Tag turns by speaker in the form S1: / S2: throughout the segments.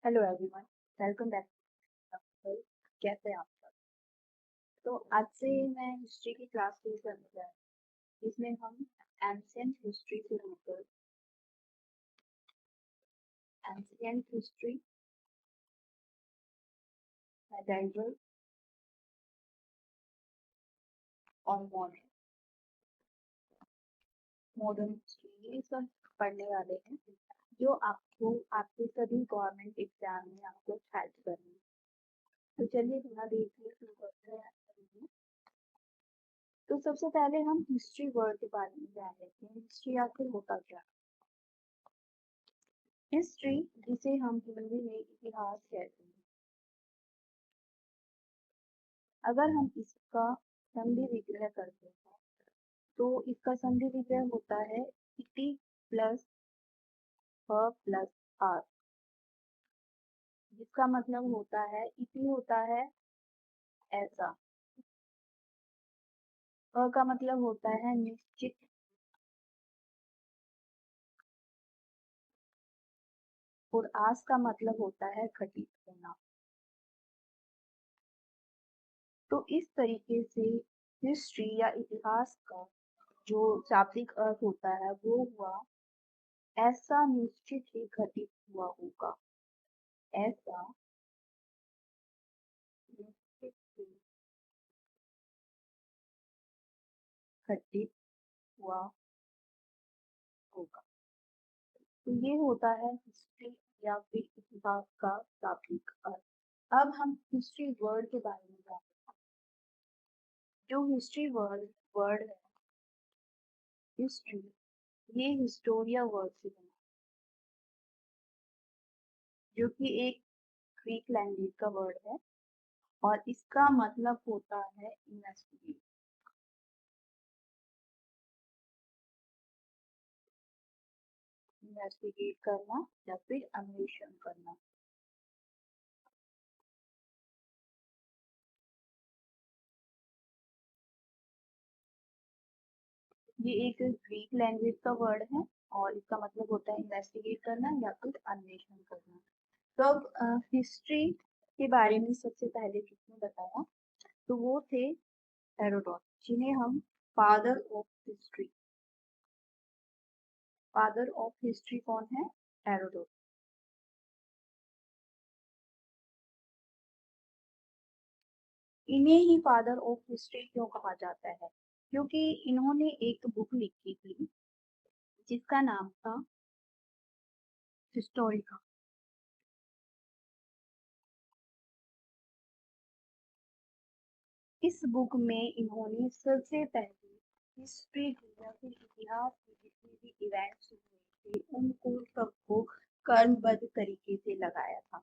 S1: Hello everyone, welcome back. कैसे हैं आप सब? तो आज से मैं हिस्ट्री की क्लास शुरू करने जा रही हूँ, जिसमें हम एंशियंट हिस्ट्री से लेकर एंशियंट हिस्ट्री, मेडाइवल और मॉडर्न हिस्ट्री ये सब पढ़ने वाले हैं, जो आपको आपके सभी गवर्नमेंट एग्जाम में आपको हेल्प करनी है। तो चलिए बिना देर किए शुरू करते हैं। तो सबसे पहले हम हिस्ट्री वर्ड के बारे में जान लेते हैं। हिस्ट्री आखिर होता क्या है? हिस्ट्री, जिसे हम हिंदी में इतिहास कहते हैं, अगर हम इसका संधि विग्रह करते हैं तो इसका संधि विग्रह होता है इति प्लस ह प्लस आर, जिसका मतलब होता है इति होता है ऐसा, अ का मतलब होता है निश्चित, और आस का मतलब होता है घटित होना। तो इस तरीके से हिस्ट्री या इतिहास का जो शाब्दिक अर्थ होता है वो हुआ ऐसा निश्चित ही घटित हुआ होगा, ऐसा निश्चित ही घटित हुआ होगा। तो ये होता है हिस्ट्री या फिर इतिहास का शाब्दिक अर्थ। अब हम हिस्ट्री वर्ड के बारे में जानते हैं। जो हिस्ट्री वर्ड वर्ड है, हिस्ट्री, ये हिस्टोरिया वर्ड से बना, जो कि एक ग्रीक लैंग्वेज का वर्ड है और इसका मतलब होता है इन्वेस्टिगेट, इन्वेस्टिगेट करना या फिर अन्वेषण करना। ये एक ग्रीक लैंग्वेज का वर्ड है और इसका मतलब होता है इन्वेस्टिगेट करना या फिर अन्वेषण करना। तो अब हिस्ट्री के बारे में सबसे पहले किसने बताया? तो वो थे हेरोडोट, जिन्हें हम father of history, father of history कौन है? हेरोडोट। इन्हें ही फादर ऑफ हिस्ट्री क्यों कहा जाता है? क्योंकि इन्होंने एक बुक लिखी थी जिसका नाम था हिस्टोरिका। इस बुक में इन्होंने सबसे पहले हिस्ट्री या फिर इतिहास के जितने भी इवेंट्स हुए थे उनको सबको क्रमबद्ध तरीके से लगाया था,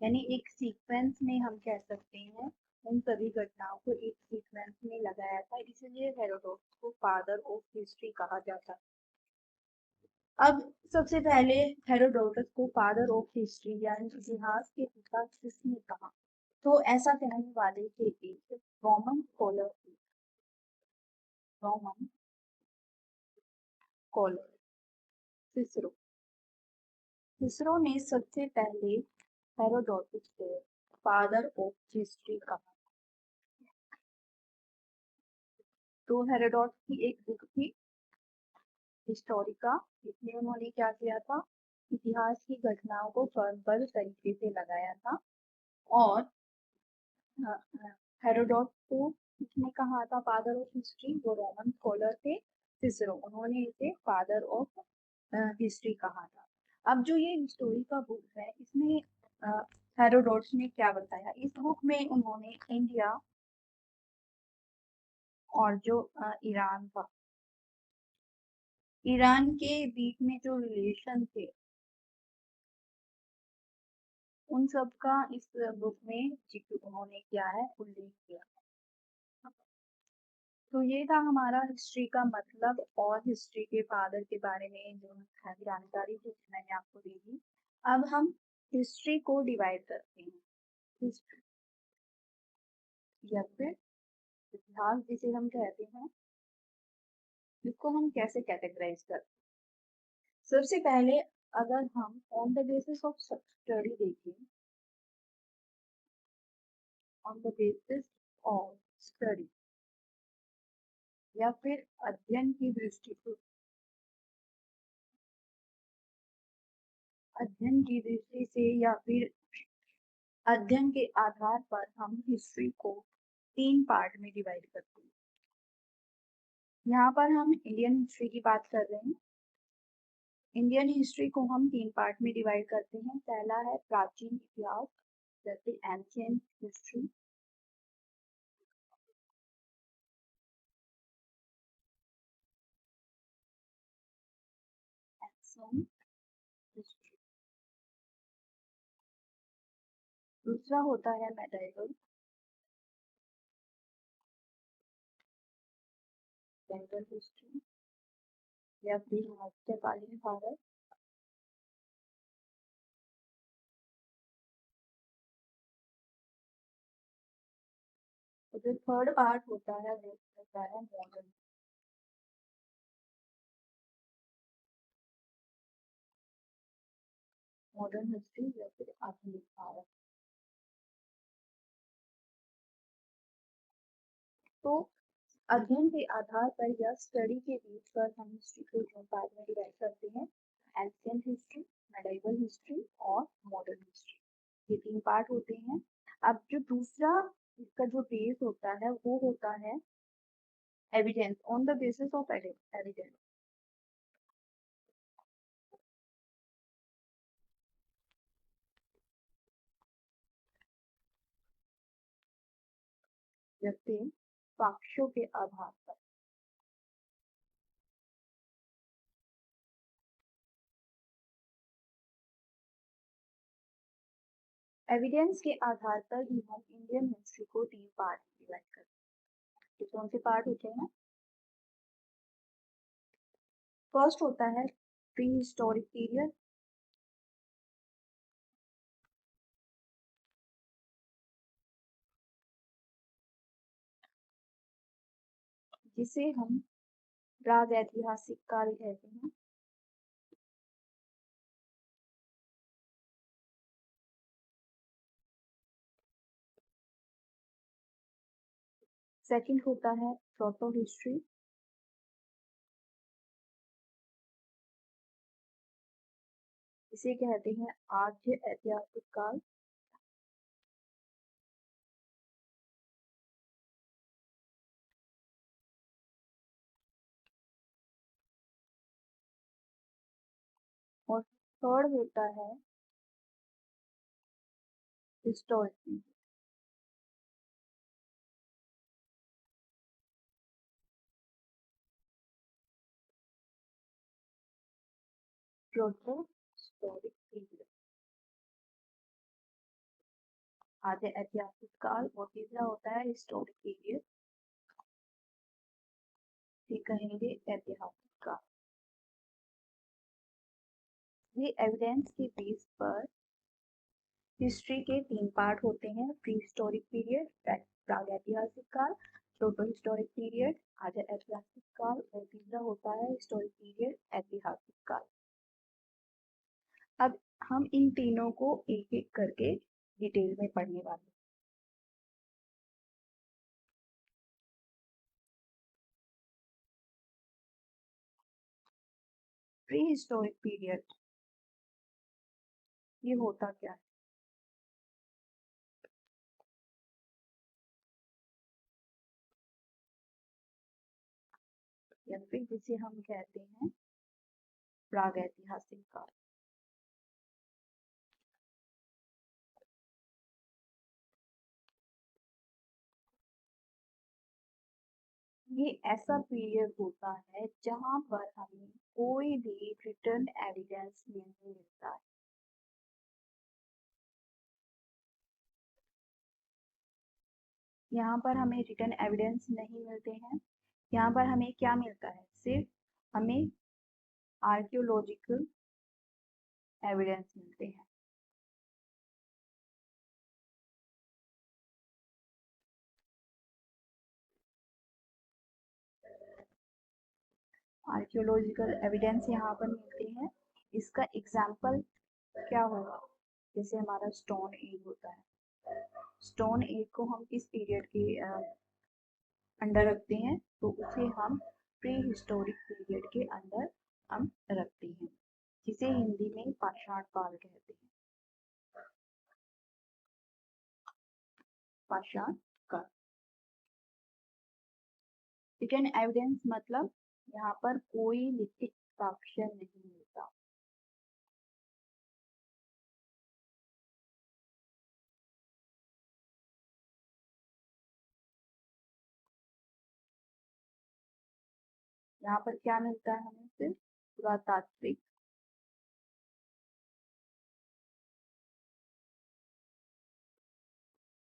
S1: यानी एक सीक्वेंस में हम कह सकते हैं उन सभी घटनाओं को एक सीक्वेंस में लगाया था, इसलिए हेरोडोटस को फादर ऑफ हिस्ट्री कहा जाता है। अब सबसे पहले हेरोडोटस को फादर ऑफ हिस्ट्री यानी इतिहास के पिता किसने कहा? तो ऐसा कहने वाले थे एक रोमन स्कॉलर थे, रोमन स्कॉलर सिसरो। सिसरो ने सबसे पहले हेरोडोटस को फादर ऑफ हिस्ट्री कहा। तो हेरोडोटस की एक बुक थी हिस्टोरिका, इसमें उन्होंने क्या किया था? इतिहास की घटनाओं को क्रमबद्ध तरीके से लगाया था। और हेरोडोट को किसने कहा था फादर ऑफ हिस्ट्री? वो रोमन स्कॉलर थे सिसरो, उन्होंने इसे फादर ऑफ हिस्ट्री कहा था। अब जो ये हिस्टोरी का बुक है इसमें हेरोडोट्स ने क्या बताया? इस बुक में उन्होंने इंडिया और जो ईरान था, ईरान के बीच में जो रिलेशन थे उन सब का इस बुक में जिक्र उन्होंने किया है, उल्लेख किया है। तो ये था हमारा हिस्ट्री का मतलब और हिस्ट्री के फादर के बारे में जो जानकारी थी मैंने आपको दी थी। अब हम हिस्ट्री को डिवाइड करते हैं, हिस्ट्री या फिर इतिहास जिसे हम कहते हैं, इसको हम कैसे कैटेगराइज करते हैं? सबसे पहले अगर हम on the basis of study देखें, on the basis of study या फिर अध्ययन की दृष्टि से, अध्ययन की दृष्टि से या फिर अध्ययन के आधार पर हम हिस्ट्री को 3 पार्ट में डिवाइड करते हैं। यहाँ पर हम इंडियन हिस्ट्री की बात कर रहे हैं। इंडियन हिस्ट्री को हम 3 पार्ट में डिवाइड करते हैं। पहला है प्राचीन इतिहास, जैसे एंशिएंट हिस्ट्री। Ancient history. दूसरा होता है मेडाइवल, मेडाइवल हिस्ट्री या फिर मध्यकालीन भारत। तो जो थर्ड पार्ट होता है वो होता है मॉडर्न, मॉडर्न हिस्ट्री या फिर आधुनिक भारत। तो अध्ययन के आधार पर या स्टडी के बीच पर हम हिस्ट्री को 3 पार्ट में डिवाइड करते हैं। एंशिएंट हिस्ट्री, मेडाइवल हिस्ट्री और मॉडर्न हिस्ट्री, ये 3 पार्ट होते हैं। अब जो दूसरा इसका जो बेस होता है वो होता है evidence, on the basis of evidence. जैसे साक्ष्यों के आधार पर। एविडेंस के आधार पर ही हम इंडियन हिस्ट्री को 3 पार्ट में डिवाइड करते हैं। कौन से पार्ट होते हैं? फर्स्ट होता है प्री हिस्टोरिक पीरियड, जिसे हम प्राग ऐतिहासिक काल कहते हैं। सेकंड होता है प्रोटो हिस्ट्री, इसे कहते हैं आद्य ऐतिहासिक काल। और थर्ड होता है historic period. Proto historic period, आद्य ऐतिहासिक काल। और तीसरा होता है हिस्टोरिक पीरियड, ये कहेंगे ऐतिहासिक काल। ये एविडेंस के बेस पर हिस्ट्री के 3 पार्ट होते हैं। प्री हिस्टोरिक पीरियड, प्राग ऐतिहासिक काल, प्रोटो हिस्टोरिक पीरियड, आद्य ऐतिहासिक काल, और तीसरा होता है हिस्टोरिक पीरियड, ऐतिहासिक काल। अब हम इन तीनों को एक एक करके डिटेल में पढ़ने वाले हैं। प्री हिस्टोरिक पीरियड, ये होता क्या है? या फिर जिसे हम कहते हैं प्राग ऐतिहासिक काल। ये ऐसा पीरियड होता है जहां पर हमें कोई भी रिटर्न एविडेंस नहीं मिलता है। यहाँ पर हमें रिटर्न एविडेंस नहीं मिलते हैं। यहाँ पर हमें क्या मिलता है? सिर्फ हमें आर्कियोलॉजिकल एविडेंस मिलते हैं। आर्कियोलॉजिकल एविडेंस यहाँ पर मिलते हैं। इसका एग्जाम्पल क्या होगा? जैसे हमारा स्टोन एज होता है, स्टोन एज को हम किस पीरियड के अंडर रखते हैं? तो उसे हम प्री हिस्टोरिक पीरियड के अंदर हम रखते हैं, जिसे हिंदी में पाषाण काल कहते हैं। पाषाण काल। रिटन एविडेंस मतलब यहाँ पर कोई लिखित साक्ष्य नहीं मिलता। यहाँ पर क्या मिलता है हमें? सिर्फ पुरातात्विक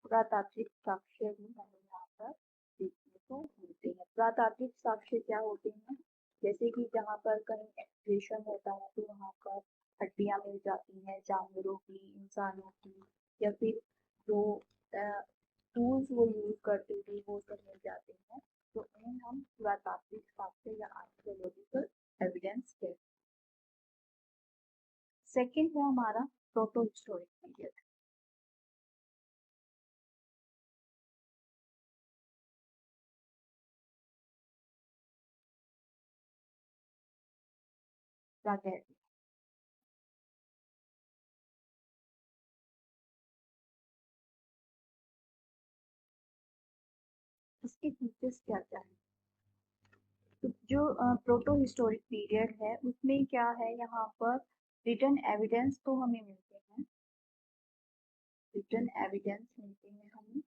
S1: पुरातात्विक साक्ष्य भी हमें यहाँ पर देखने को मिलते हैं। पुरातात्विक साक्ष्य क्या होते हैं? जैसे कि जहाँ पर कहीं एक्सप्रेशन होता है तो वहाँ पर हड्डियां मिल जाती हैं जानवरों की, इंसानों की, या फिर जो टूल्स वो यूज करते थे वो सब मिल जाते हैं। तो उन्हें हम पुरातात्विक साक्ष्य या आर्कियोलॉजिकल एविडेंस कहते हैं। सेकेंड है हमारा प्रोटो हिस्टोरिक पीरियड। क्या कहते हैं? इसके फीचर्स क्या क्या है? तो जो प्रोटो हिस्टोरिक पीरियड है उसमें क्या है, यहाँ पर रिटन एविडेंस तो हमें मिलते हैं, रिटन एविडेंस मिलते हैं हमें,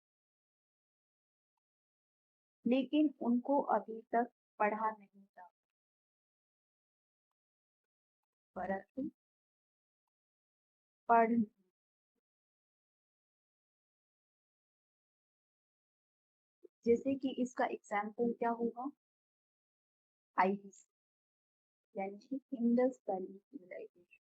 S1: लेकिन उनको अभी तक पढ़ा नहीं जा, परंतु पढ़, जैसे कि इसका एग्जाम्पल क्या होगा? आइरिस, यानी कि इंडस वैली सिविलाइजेशन।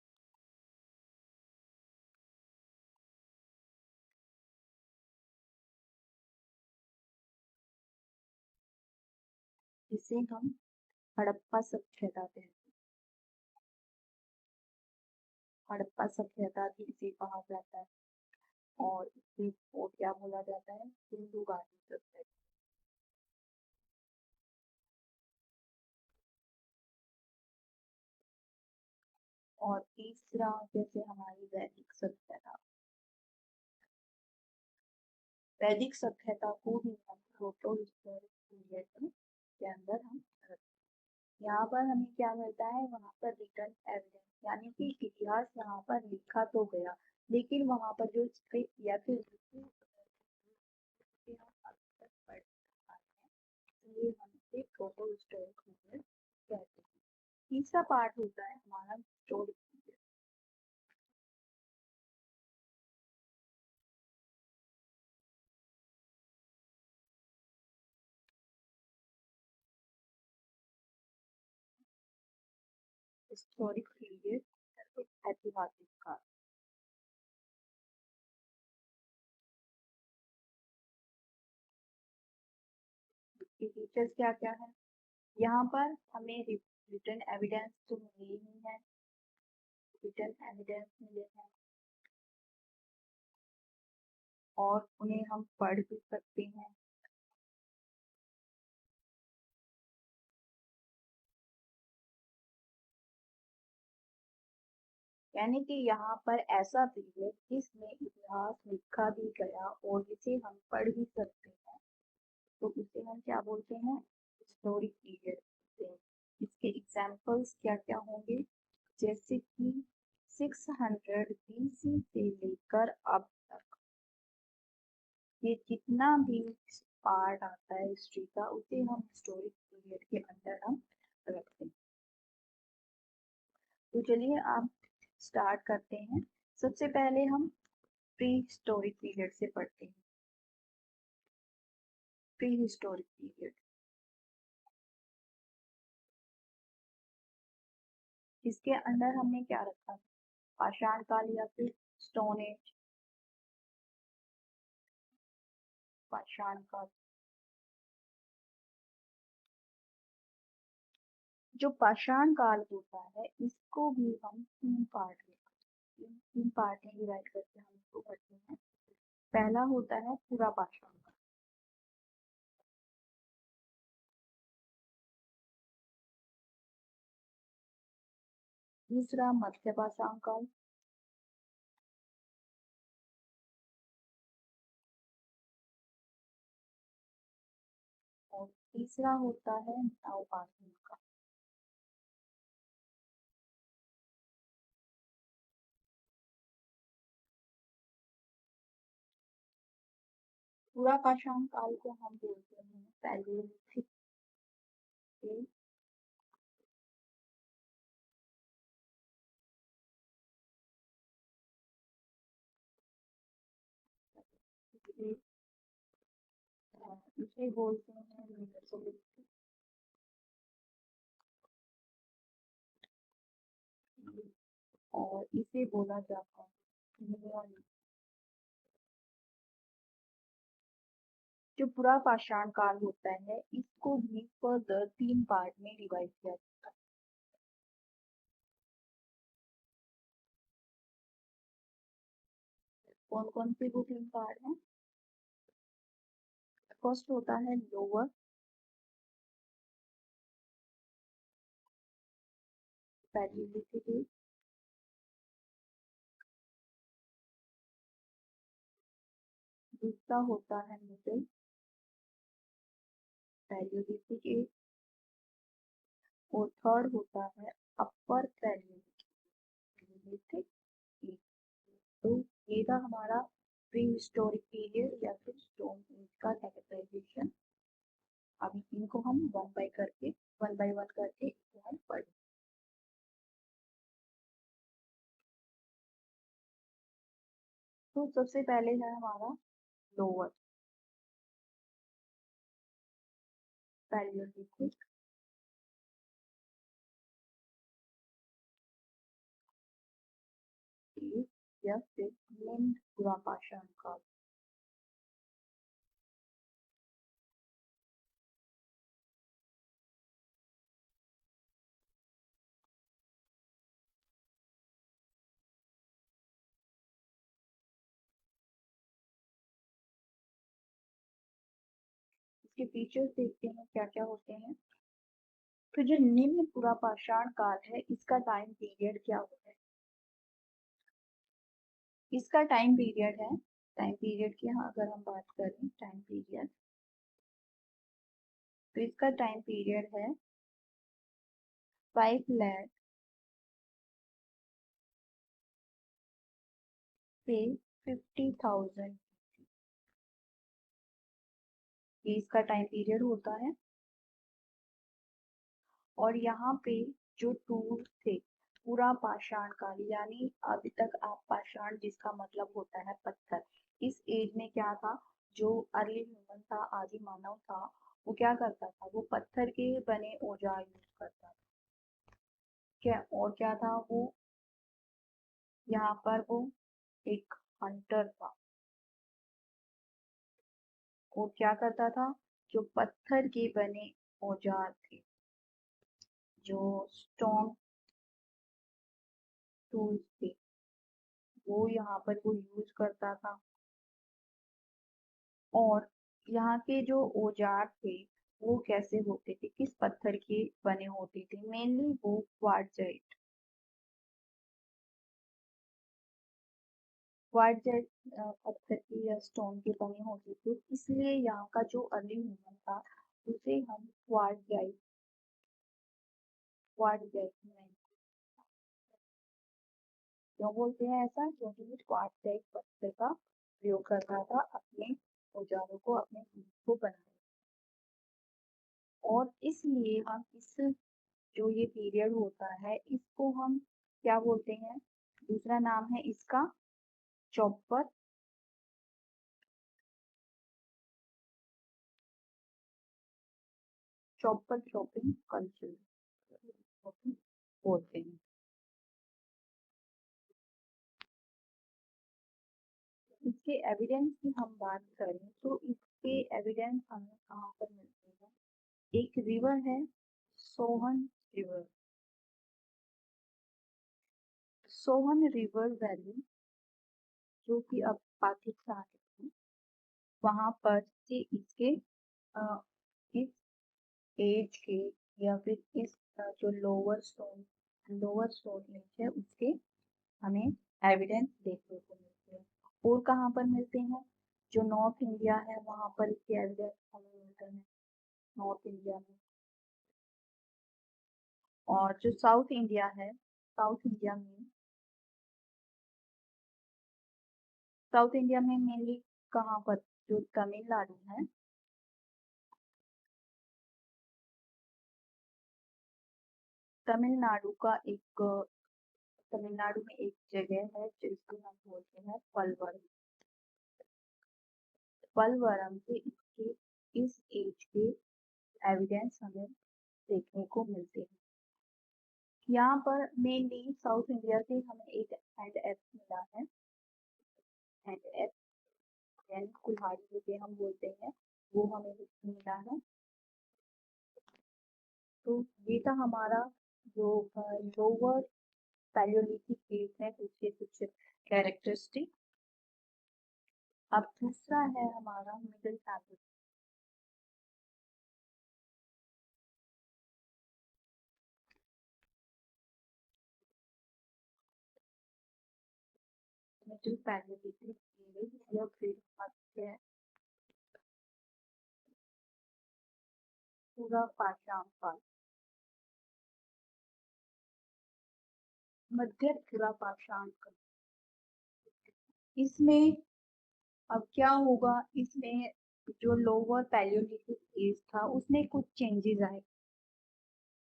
S1: जिसे हम हड़प्पा सभ्यता कहते हैं, हड़प्पा सभ्यता भी इसे कहा जाता है, और इसे को क्या बोला जाता है? सिंधु घाटी सभ्यता। और तीसरा जैसे हमारी वैदिक सभ्यता, वैदिक सभ्यता को भी हम प्रोटो हिस्टोरिक पीरियड के अंदर हम रखते हैं। यहाँ पर हमें क्या मिलता है? वहाँ पर रिटन एविडेंस, यानी कि इतिहास यहाँ पर लिखा तो गया, लेकिन वहाँ पर जो स्क्रिप्ट या फिर हम अभी तक पढ़ पाए हैं, ये हम इसे प्रोटो हिस्टोरिक पीरियड कहते हैं। तीसरा पार्ट होता है हमारा हिस्टोरिक पीरियड। हिस्टोरिक पीरियड ऐतिहासिक काल। इसके फीचर्स क्या क्या है? यहाँ पर हमें रिटन एविडेंस तो मिले ही है, रिटन एविडेंस मिले हैं, और उन्हें हम पढ़ भी सकते हैं। यानी कि यहाँ पर ऐसा पीरियड जिसमें इतिहास लिखा भी गया और जिसे हम पढ़ भी सकते हैं, तो उसे हम क्या बोलते हैं? हिस्टोरिक पीरियड बोलते हैं। इसके एग्जाम्पल्स क्या क्या होंगे? जैसे कि 600 BC से लेकर अब तक, ये जितना भी पार्ट आता है हिस्ट्री का, उसे हम हिस्टोरिक पीरियड के अंदर हम रखते हैं। तो चलिए आप स्टार्ट करते हैं। सबसे पहले हम प्री हिस्टोरिक पीरियड से पढ़ते हैं। प्री हिस्टोरिक पीरियड, इसके अंदर हमने क्या रखा? पाषाण काल या फिर स्टोन एज। पाषाण काल, जो पाषाण काल होता है इसको भी हम तीन पार्ट में डिवाइड करके हम इसको पढ़ते हैं। पहला होता है पूरा पाषाण काल, दूसरा मध्य पाषाण काल, और तीसरा होता है नवपाषाण काल। पूरा पाषाण काल को हम बोलते हैं पैलियोलिथिक एज, इसे बोलते हैं मेसोलिथिक, और इसे बोला जाता है नियोलिथिक। जो पूरा पाषाण काल होता है इसको भी फर्दर तीन पार्ट में डिवाइड किया जाता है। कौन कौन से वो तीन पार्ट हैं? फर्स्ट होता है लोअर पैलियोलिथिक एज, दूसरा होता है मिडिल पैलियोलिथिक एज, और थर्ड होता है अपर पैलियोलिथिक एज। तो ये था हमारा प्री हिस्टोरिक पीरियड या फिर स्टोन एज का कैटेगराइजेशन। अभी इनको हम वन बाय वन करके इसको हम पढ़ें। तो सबसे पहले है हमारा लोअर पैलियोलिथिक एज या फिर निम्न पूरा पाषाण काल। इसके फीचर्स देखते हैं क्या क्या होते हैं। तो जो निम्न पूरा पाषाण काल है इसका टाइम पीरियड क्या होता है? इसका टाइम पीरियड है, टाइम पीरियड की अगर हम बात करें टाइम पीरियड, तो इसका टाइम पीरियड है 5 लाख से 50,000, ये इसका टाइम पीरियड होता है। और यहाँ पे जो टूल थे पूरा पाषाण काल, यानी अभी तक आप पाषाण जिसका मतलब होता है पत्थर, इस एज में क्या था, जो अर्ली ह्यूमन था, आदि मानव था, वो क्या करता था, वो पत्थर के बने औजार यूज करता था। क्या और क्या था वो, यहाँ पर वो एक हंटर था। वो क्या करता था, जो पत्थर के बने औजार थे, जो स्टोन टूल्स थे, वो यहाँ पर वो यूज करता था। और यहाँ के जो औजार थे वो कैसे होते थे, किस पत्थर के बने होते थे, मेनली वो क्वार्टजाइट, क्वार्टजाइट पत्थर की या स्टोन के बने होते थे। इसलिए यहाँ का जो अर्ली ह्यूमन था उसे हम क्वार्टजाइट में क्यों बोलते हैं ऐसा, क्योंकि वो क्वार्टजाइट पत्थर का प्रयोग करता था अपने औजारों को, अपने चीज को बनाने। और इसलिए हम इस जो ये पीरियड होता है इसको हम क्या बोलते हैं, दूसरा नाम है इसका चॉपर चॉपर शॉपिंग कल्चर बोलते हैं। इसके एविडेंस की हम बात करें तो इसके एविडेंस हमें कहाँ पर मिलते हैं, एक रिवर है Sohan river, Sohan river valley जो कि अब पाकिस्तान है, वहां पर से इसके इस एज के या फिर इस जो लोअर स्टोन एज है उसके हमें एविडेंस देखने को मिलते हैं। और कहाँ पर मिलते हैं? जो नॉर्थ इंडिया है वहां पर इसके एविडेंस हमें मिलते हैं, नॉर्थ इंडिया में। और जो साउथ इंडिया है, साउथ इंडिया में मेनली कहाँ पर? जो तमिलनाडु है, तमिलनाडु का एक तमिलनाडु में एक जगह है जिसको हम बोलते हैं पलवल। पलवरम से इसके इस एज के एविडेंस हमें देखने को मिलते हैं। यहाँ पर मेनली साउथ इंडिया से हमें एक हैंड एप मिला है, हैंड एप यानी कुल्हाड़ी जिसे हम बोलते हैं, वो हमें मिला है। तो ये था हमारा जो लोअर पैलियोलिथिक एज है उसके कुछ कैरेक्टरिस्टिक। अब दूसरा है हमारा middle palaeolithic. Middle palaeolithic age या फिर मध्य पूरा पाषाण काल, मध्य पूरा पाषाण काल। इसमें अब क्या होगा, इसमें जो लोअर पैलियोलिथिक एज था उसमें कुछ चेंजेस आए।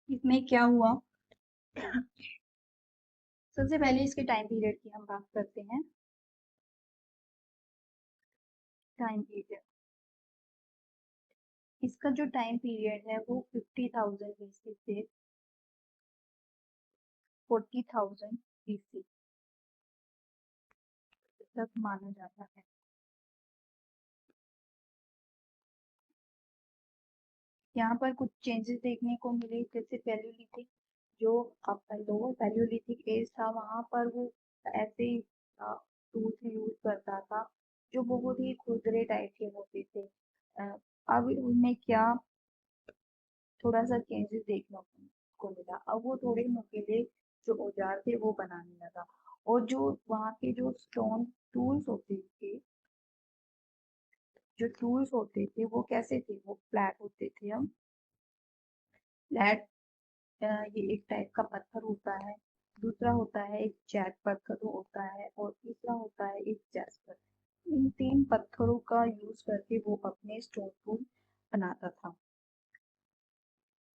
S1: इसमें क्या हुआ, सबसे पहले इसके टाइम पीरियड की हम बात करते हैं। टाइम पीरियड, इसका जो टाइम पीरियड है वो 50,000 BC से 40,000 BC तक माना जाता है। यहाँ पर कुछ चेंजेस देखने को मिले, जैसे पैलियोलिथिक जो लोअर पैलियोलिथिक एज था वहां पर वो ऐसे टूल्स यूज करता था जो बहुत ही खुरदरे टाइप के होते थे। अब उनमें क्या थोड़ा सा चेंजेस देखने को मिला, अब वो थोड़े नुकीले जो औजार थे वो बनाने लगा। और जो वहाँ के जो स्टोन टूल्स होते थे, वो कैसे थे? वो फ्लैट होते थे। हम फ्लैट, ये एक टाइप का पत्थर होता है, दूसरा होता है एक जैक पत्थर होता है, और तीसरा होता है एक जैस्पर। इन तीन पत्थरों का यूज करके वो अपने स्टोन टूल बनाता था।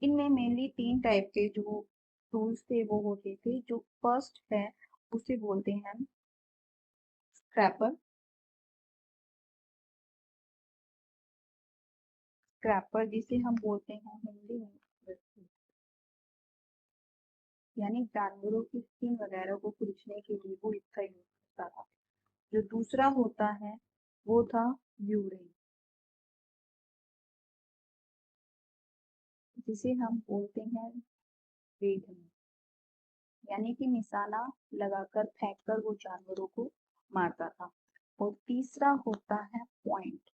S1: इनमें मेनली तीन टाइप के जो टूल्स थे वो होते थे। जो फर्स्ट है उसे बोलते हैं स्क्रैपर। स्क्रैपर जिसे हम बोलते हैं हिंदी में बरछी, यानी जानवरों की स्किन वगैरह को कुचलने के लिए वो इसका यूज करता था। जो दूसरा होता है वो था यूरेन, जिसे हम बोलते हैं रेगन, यानी कि निशाना लगाकर फेंककर वो जानवरों को मारता था। और तीसरा होता है पॉइंट,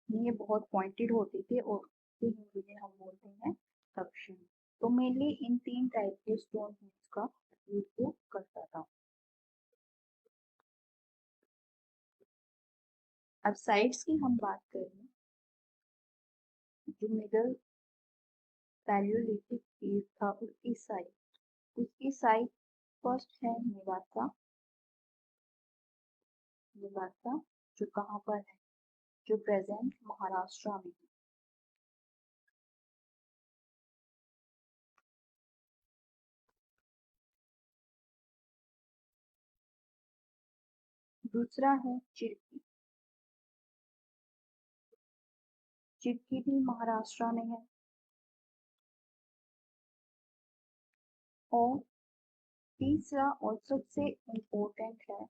S1: ये बहुत पॉइंटेड होते थे और इसे हिंदी में हम बोलते हैं तक्षण। तो मेनली इन तीन टाइप के स्टोन का यूज वो करता था। अब साइड्स की हम बात करें, जो मिडल पैलियोलिथिक एज था उसकी साइड फर्स्ट है मेवाता। मेवाता जो कहाँ पर है? जो प्रेजेंट महाराष्ट्र में है। दूसरा है चिरकी। चिरकी भी महाराष्ट्र में है। और तीसरा और सबसे इम्पोर्टेंट है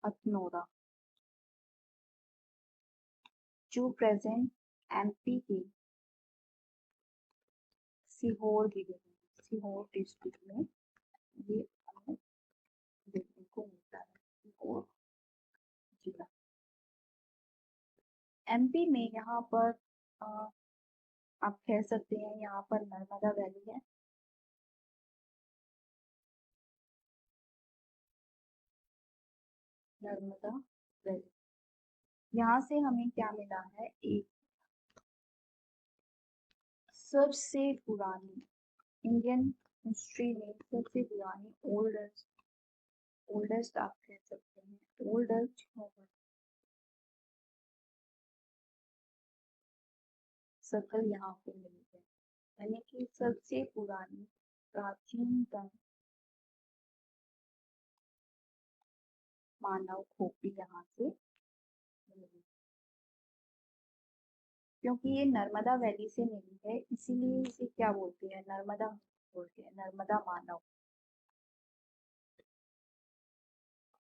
S1: अखनोरा, जो प्रेजेंट एमपी की सीहोर भी सीहोर डिस्ट्रिक्ट में ये हमें देखने को मिलता है, सीहोर जिला। एमपी में यहाँ पर आप कह सकते हैं यहाँ पर नर्मदा वैली है। नर्मदा वैली, यहाँ से हमें क्या मिला है, एक सबसे पुरानी इंडियन हिस्ट्री में सबसे पुरानी ओल्डेस्ट आप कह सकते हैं ओल्डेस्ट सर्कल यहाँ पे मिली है, यानी कि सबसे पुरानी प्राचीनतम मानव खोपड़ी यहाँ से मिली। क्योंकि ये नर्मदा वैली से मिली है इसीलिए इसे क्या बोलते हैं, नर्मदा बोलते हैं, नर्मदा मानव,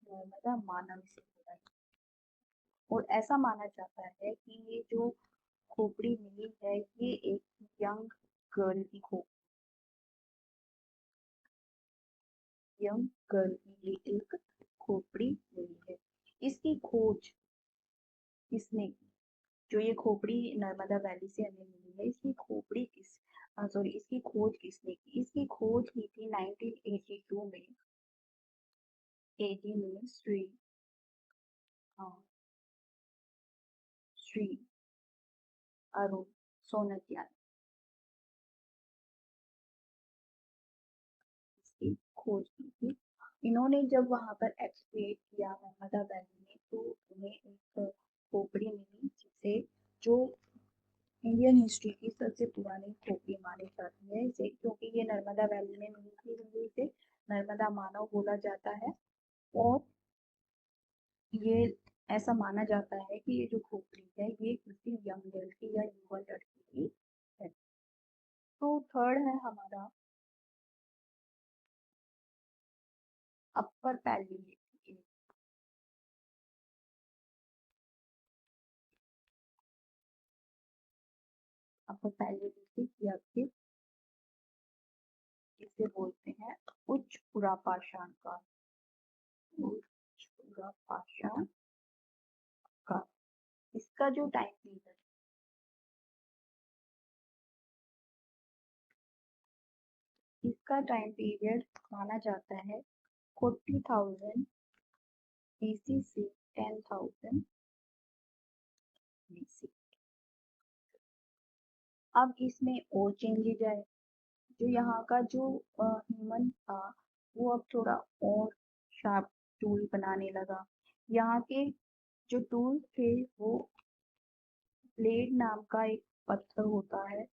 S1: नर्मदा मानव इसे बोला है। और ऐसा माना जाता है कि ये जो खोपड़ी मिली है ये एक यंग गर्ल की यंग गर्ल की ये एक खोपड़ी मिली है। इसकी खोज किसने की, जो ये खोपड़ी नर्मदा वैली से हमें मिली है, इसकी खोपड़ी इसकी खोज किसने की, इसकी खोज की थी 1982 में, 80 में श्री अरुण सोनकिया ने इसकी खोज की थी। इन्होंने जब वहां पर एक्सप्लोर किया नर्मदा वैली में तो उन्हें एक खोपड़ी मिली जिसे जो इंडियन हिस्ट्री की सबसे पुरानी खोपड़ी मानी जाती है, इसे क्योंकि ये नर्मदा वैली में मिली थी इसलिए इसे नर्मदा मानव बोला जाता है। और ये ऐसा माना जाता है कि ये जो खोपड़ी है ये किसी यंग गर्ल की या युवा लड़की की है। तो थर्ड है हमारा अपर पैलियोलिथिक। अपर पैलियोलिथिक या फिर इसे बोलते हैं उच्च पुरापाषाण काल, उच्च पुरापाषाण काल। इसका जो टाइम पीरियड, इसका टाइम पीरियड माना जाता है 40,000 BC से 10,000 BC। अब इसमें और चेंजेज आए, जो यहाँ का जो ह्यूमन था वो अब थोड़ा और शार्प टूल बनाने लगा। यहाँ के जो टूल थे वो ब्लेड नाम का एक पत्थर होता है,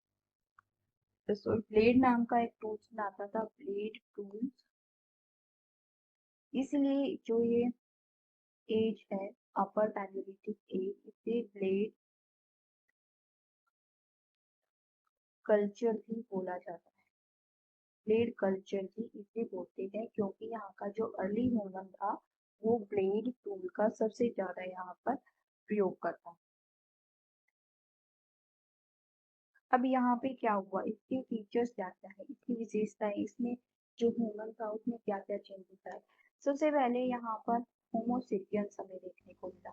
S1: तो ब्लेड नाम का एक टूल्स बनाता था, ब्लेड टूल्स। इसलिए जो ये एज है अपर पैलियोलिथिक एज, इसे ब्लेड कल्चर भी बोला जाता है। ब्लेड कल्चर भी इसे बोलते हैं क्योंकि यहाँ का जो अर्ली ह्यूमन था वो ब्लेड टूल का सबसे ज्यादा यहाँ पर प्रयोग करता। अब यहाँ पे क्या हुआ, इसके फीचर्स क्या क्या है, इसकी विशेषताएं, इसमें जो ह्यूमन था उसमें क्या क्या चेंजेस आए। सबसे पहले यहाँ पर होमोसेपियंस हमें देखने को मिला।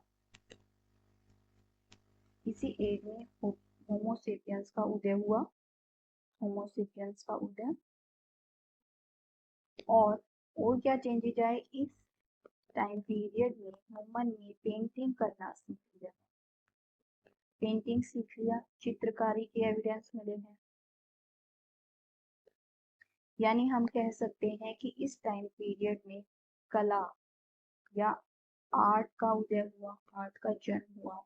S1: इसी एज में होमोसेपियंस का उदय हुआ, होमोसेपियंस का उदय। और क्या चेंजेस आए, इस टाइम पीरियड में ह्यूमन ने पेंटिंग करना सीख लिया, पेंटिंग सीख लिया, चित्रकारी के एविडेंस मिले हैं। यानी हम कह सकते हैं कि इस टाइम पीरियड में कला या आर्ट का उदय हुआ, आर्ट का जन्म हुआ,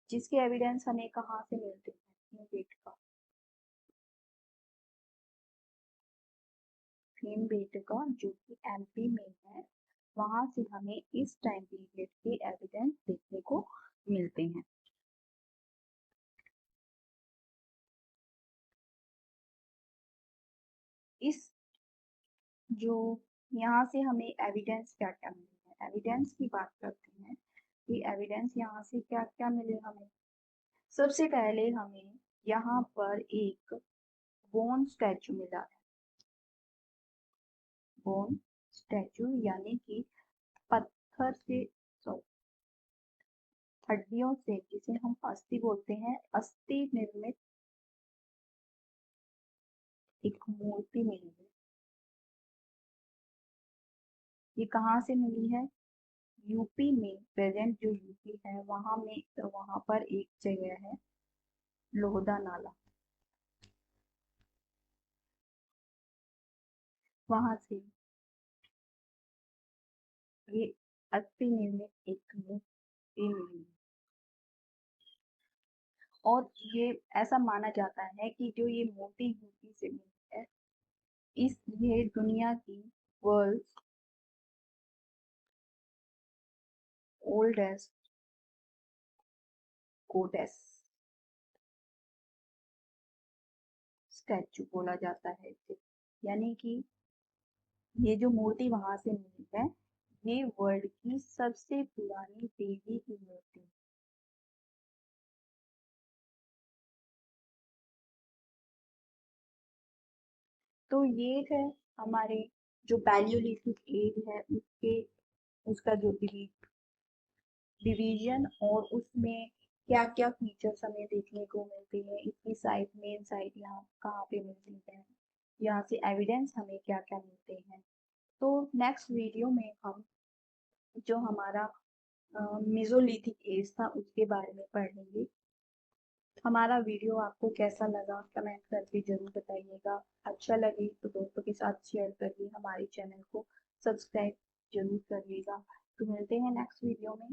S1: जिसके एविडेंस हमें कहाँ से मिलते हैं, भीमबेटका जो कि एमपी में है, वहां से हमें इस टाइम पीरियड के एविडेंस देखने को मिलते हैं। इस जो यहाँ से हमें एविडेंस क्या क्या मिले हैं, एविडेंस की बात करते हैं कि एविडेंस यहाँ से क्या क्या मिले हमें। सबसे पहले हमें यहाँ पर एक बोन स्टैचू मिला है। बोन स्टैचू यानी कि पत्थर से, सॉरी, हड्डियों से, जिसे हम अस्थि बोलते हैं, अस्थि निर्मित एक मूर्ति मिली है। ये कहाँ से मिली है? यूपी में, प्रेजेंट जो यूपी है वहां पर एक जगह है लोहदा नाला, वहां से ये अस्थि निर्मित एक मूर्ति मिली है। और ये ऐसा माना जाता है कि जो ये मूर्ति यूपी से मिली है, इस ये दुनिया की वर्ल्ड ओल्डेस्ट गोडेस स्टैचू बोला जाता है इसे। यानी कि ये जो मूर्ति वहां से मिली है, ये वर्ल्ड की सबसे पुरानी देवी की मूर्ति है। तो ये है हमारे जो पैलियोलिथिक एज है उसके, उसका जो डिवीजन, और उसमें क्या क्या फीचर्स हमें देखने को मिलते हैं, इसकी साइट, मेन साइट यहाँ कहाँ पे मिलती है, यहाँ से एविडेंस हमें क्या क्या मिलते हैं। तो नेक्स्ट वीडियो में हम जो हमारा मेसोलिथिक एज था उसके बारे में पढ़ेंगे। हमारा वीडियो आपको कैसा लगा कमेंट करके जरूर बताइएगा। अच्छा लगे तो दोस्तों के साथ शेयर करिए, हमारे चैनल को सब्सक्राइब जरूर करिएगा। तो मिलते हैं नेक्स्ट वीडियो में।